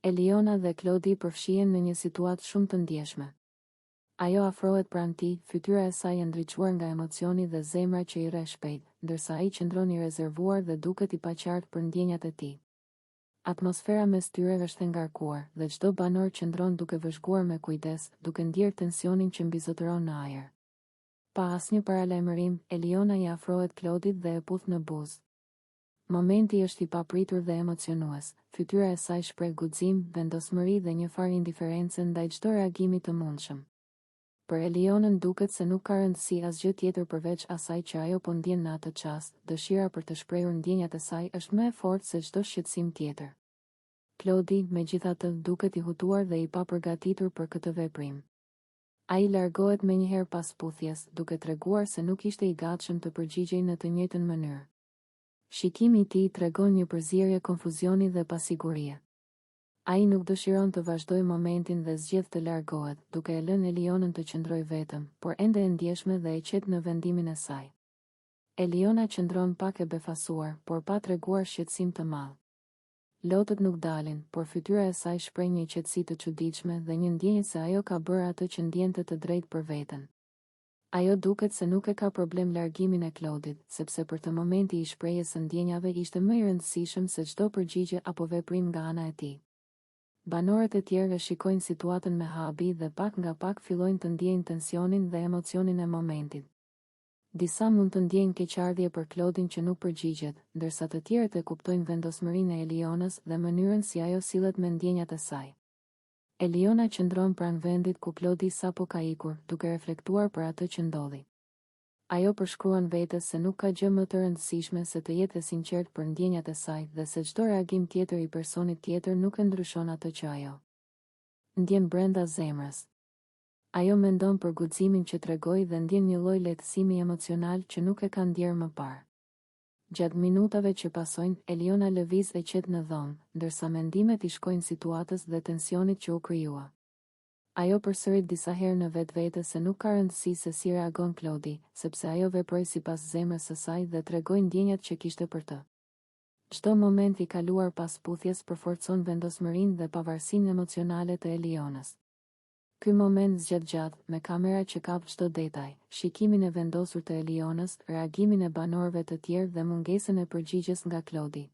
Eliona dhe Klodi përfshihen në një situatë shumë të ndjeshme. Ajo afrohet pranë tij, fytyra e saj e ndriçuar nga emocioni dhe zemra që i rreh shpejt, ndërsa ai qëndron i rezervuar dhe duket i paqartë për ndjenjat e tij. Atmosfera mes tyre është e ngarkuar dhe çdo banor qëndron duke vëzhguar me kujdes, duke ndjerë tensionin që mbizotëron në ajër. Pa asnjë paralajmërim, Eliona i afrohet Klodit dhe e puth në buzë. Momenti është i papritur dhe emocionues, fytyra e saj shpreh guxim, vendosmëri dhe një farë indiferencë ndaj çdo reagimi të mundshëm. Për Elionën duket se nuk ka rëndësi asgjë tjetër përveç asaj që ajo po ndjen në atë çast, dëshira për të shprehur ndjenjat e saj është më e fortë se çdo shqetësim tjetër. Klodi, megjithatë, duket i hutuar dhe i papërgatitur për këtë veprim. Ai largohet menjëherë pas puthjes, duke treguar se nuk ishte i gatshëm të përgjigjej në të njëjtën mënyrë. Shikimi i tij tregon një përzierje konfuzioni dhe pasigurie. Ai nuk dëshiron të vazhdojë momentin dhe zgjedh të largohet, duke e lënë Elionën të qëndrojë vetëm, por ende e ndjeshme dhe e qetë në vendimin e saj. Eliona qëndron pak e befasuar, por pa treguar shqetësim të madh. Lotët nuk dalin, por fytyra e saj shpreh një qetësi të çuditshme dhe një ndjenjë se ajo ka bërë atë që ndjente të drejtë për veten. Ajo duket se nuk e ka problem largimin e Klodit, sepse për të momenti i shprehjes së ndjenjave ishte më i rëndësishëm se çdo përgjigje apo veprim nga ana e tij. Banorët e tjerë shikojnë situatën me habi dhe pak nga pak fillojnë të ndjejnë tensionin dhe emocionin e momentit. Disa mund të ndjejnë keqardhje për Klodin që nuk përgjigjet, ndërsa të tjerët e kuptojnë vendosmërinë e Elionës dhe mënyrën si ajo sillet me ndjenjat e saj. Eliona qëndron pranë vendit ku Klodi sapo ka ikur, duke reflektuar për atë që ndodhi. Ajo përshkruan vetes se nuk ka gjë më të rëndësishme se të jetë e sinqertë për ndjenjat e saj dhe se çdo reagim tjetër i personit tjetër nuk e ndryshon atë që ajo ndjen brenda zemrës. Ajo mendon për guximin që tregoi dhe ndjen një lloj lehtësimi emocional që nuk e ka ndjerë më parë. Gjatë minutave që pasojnë, Eliona lëviz e qet në dhomë, ndërsa mendimet i shkojnë situatës dhe tensionit që u krijua. Ajo përsërit disa herë në vetvete se nuk ka rëndësi se si reagon Klodi, sepse ajo veproi sipas zemrës së saj dhe tregoi ndjenjat që kishte për të. Çdo moment i kaluar pas puthjes përforcon vendosmërinë dhe pavarësinë emocionale të Elionës. Ky moment zgjatë gjatë, me kamera që kap çdo detaj, shikimin e vendosur të Elionës, reagimin e banorëve të tjerë dhe mungesën e përgjigjes nga Klodi.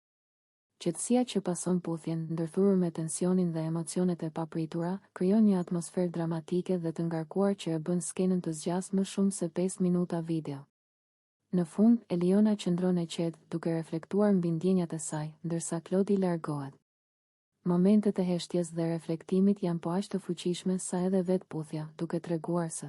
Qetësia që pason puthjen, ndërthurur me tensionin dhe emocionet e papritura, krijon një atmosferë dramatike dhe të ngarkuar që e bën skenën të zgjasë më shumë se 5 minuta video. Në fund, Eliona qëndron e qetë, duke reflektuar mbi ndjenjat e saj, ndërsa Klodi largohet. Momentet e heshtjes dhe reflektimit janë po aq të fuqishme sa edhe vetë puthja, duke treguar se